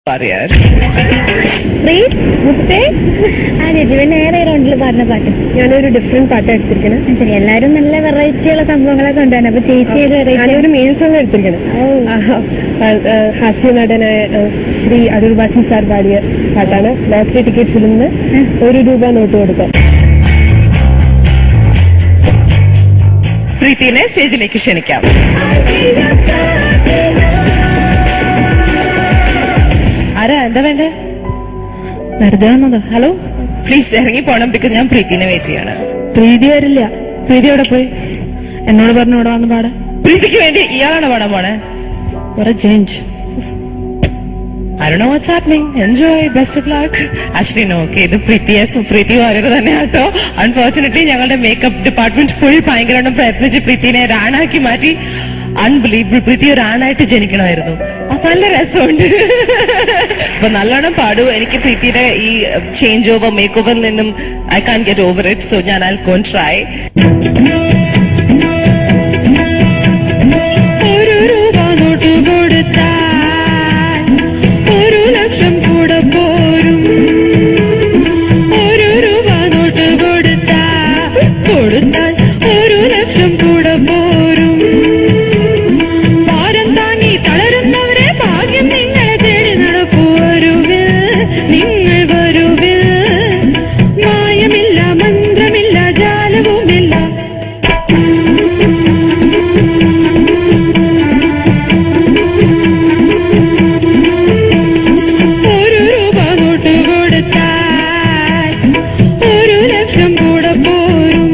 പറയാൻ നേരെ റൗണ്ടിൽ പാടുന്ന പാട്ട് ഞാനൊരു ഡിഫറെന്റ് പാട്ട് എടുത്തിരിക്കണം. ശരി, എല്ലാരും നല്ല വെറൈറ്റി ഉള്ള സംഭവങ്ങളൊക്കെ ഉണ്ടാണ്. അപ്പൊ ചേച്ചി ഞാനൊരു മെയിൻ സോങ് എടുത്തിരിക്കണം. ഹാസ്യ നടനായ ശ്രീ അടൂർ ബാസി സാർ പാടിയ പാട്ടാണ്. ലോട്ടറി ടിക്കറ്റ് ഫിലിമിന് ₹1 നോട്ട് കൊടുക്കാം. പ്രീതിനെ സ്റ്റേജിലേക്ക് ക്ഷണിക്കാം. ആരാ, എന്താ വേണ്ടേ? വെറുതെ വന്നതോ? ഹലോ, പ്ലീസ് ഇറങ്ങി പോണം. ബിക്കോസ് ഞാൻ പ്രീതിനെ വെയിറ്റ് ചെയ്യാണ്. പ്രീതി വരില്ല. പ്രീതി എവിടെ പോയി? എന്നോട് പറഞ്ഞു ഇവിടെ വന്ന് പാടാ. പ്രീതിക്ക് വേണ്ടി ഇയാളാണ് പാടാൻ പോണേ. ഒരു change. I don't know what's happening. Enjoy. Best of luck. Actually, no. Okay, ഇത് പ്രീതി വാര്യർ തന്നെയാട്ടോ. അൺഫോർച്ചുനേറ്റ്ലി ഞങ്ങളുടെ മേക്കപ്പ് ഡിപ്പാർട്ട്മെന്റ് ഫുൾ ഭയങ്കരമായിട്ട് പ്രയത്നിച്ച് പ്രീതിനെ റാണാക്കി മാറ്റി. അൺബിലീവബിൾ. പ്രീതി ഒരു ആണായിട്ട് ജനിക്കണമായിരുന്നു. അപ്പൊ നല്ല രസമുണ്ട്. അപ്പൊ നല്ലോണം പാടൂ. എനിക്ക് പ്രീതിയുടെ ഈ ചേഞ്ച് ഓവർ മേക്ക് ഓവറിൽ നിന്നും I can get over it. So ഞാൻ ഐ ഗോ ട്രൈ. ₹1 നോട്ട് കൊടുത്താൽ ₹1,00,000 കൂടെ പോരും. ₹1 നോട്ട് കൊടുത്താൽ ₹1,00,000 കൂടെ പോരും. ഭാരം താങ്ങി തളരുന്നവരെ ഭാഗ്യം നിങ്ങളെ തേടി നടപ്പു. വരുവിൽ നിങ്ങൾ വരുവിൽ. മായമില്ല, മന്ത്രമില്ല, ജാലവുമില്ല. ₹1 നോട്ട് കൊടുത്താൽ ₹1,00,000 കൂടെ പോരും.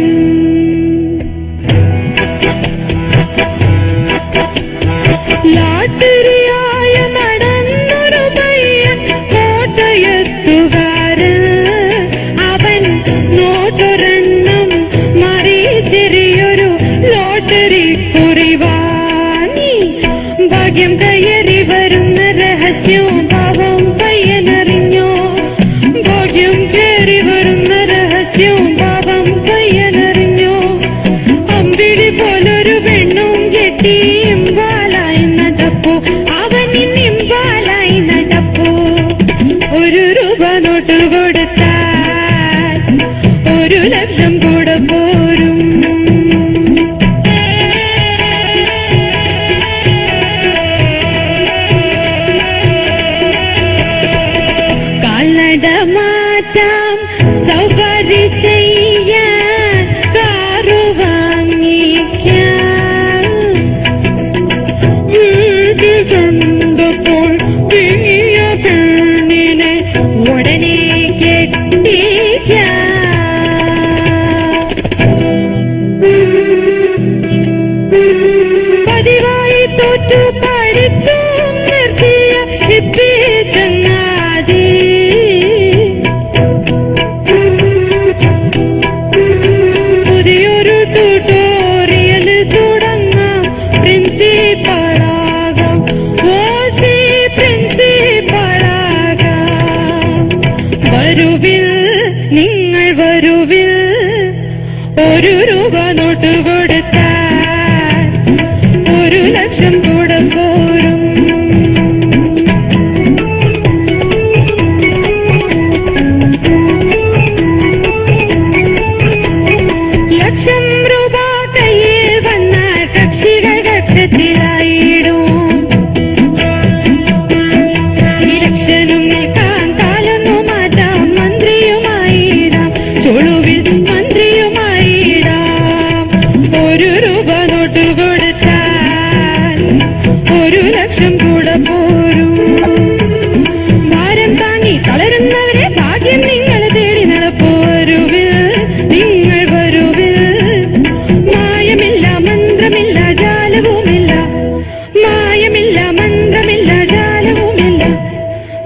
ലാട്ടറിയായ നടന്നൊരു പയ്യൻ കോട്ടയത്തുകാരൻ. അവൻ നോട്ടൊരെണ്ണം മാറി ചെറിയൊരു ലോട്ടറി കുറി വാങ്ങി. ഭാഗ്യം കയറി വരുന്ന രഹസ്യം പാവം പയ്യനറിഞ്ഞോ? ഭാഗ്യം കയറി വരുന്ന രഹസ്യം പാവം പയ്യനറിഞ്ഞോ? അമ്പിളി പോലൊരു പെണ്ണും കെട്ടി ഇമ്പാലായി നടപ്പു. അവൻ ഇമ്പാലായി നടപ്പു. ₹1 നോട്ട് കൊടുത്താൽ ₹1,00,000 കൂടെ പോരും. കാൽനട മാറ്റാം, സൗകര്യ ചെയ്യാൻ കാറു വാങ്ങിക്കാം. വീട്ടിൽ കണ്ടപ്പോൾ വിങ്ങിയ പെണ്ണിനെ ഉടനെ കെട്ടിക്കാം. പതിവായി തോറ്റു പഠിത്തം നിർത്തിയ ഹിപ്പി ചങ്ങാതി. പുതിയൊരു ട്യൂട്ടോറിയൽ തുടങ്ങാം. പ്രിൻസിപ്പളാകാം. ഓസി പ്രിൻസിപ്പളാകാം. വരുവിൽ നിങ്ങൾ വരുവിൽ. ₹1 നോട്ട് കൊടുത്താൽ ₹1,00,000 കൂടെ പോരും. ₹1,00,000 കയ്യിൽ വന്നാൽ കക്ഷികൾ കക്ഷത്തിലായിടും. ഇലക്ഷനും നിൽക്കാൻ കാലൊന്നു മാറ്റാം. മന്ത്രിയുമായിടാം. ചുളുവിൽ മന്ത്രിയുമായിടാം. ₹1 നോട്ട് കൊടുത്താൽ ₹1,00,000 കൂടെ പോരും. ഭാരം താങ്ങി തളരുന്നവരെ ഭാഗ്യം നിങ്ങളെ തേടി നടപ്പു. വരുവിൽ നിങ്ങൾ വരുവിൽ. മായമില്ല, മന്ത്രമില്ല, ജാലവുമില്ല. മായമില്ല, മന്ത്രമില്ല, ജാലവുമില്ല.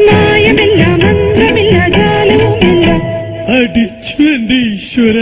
മായമില്ല, മന്ത്രമില്ല, ജാലവുമില്ല. അടിച്ചു എന്റെ ഈശ്വര.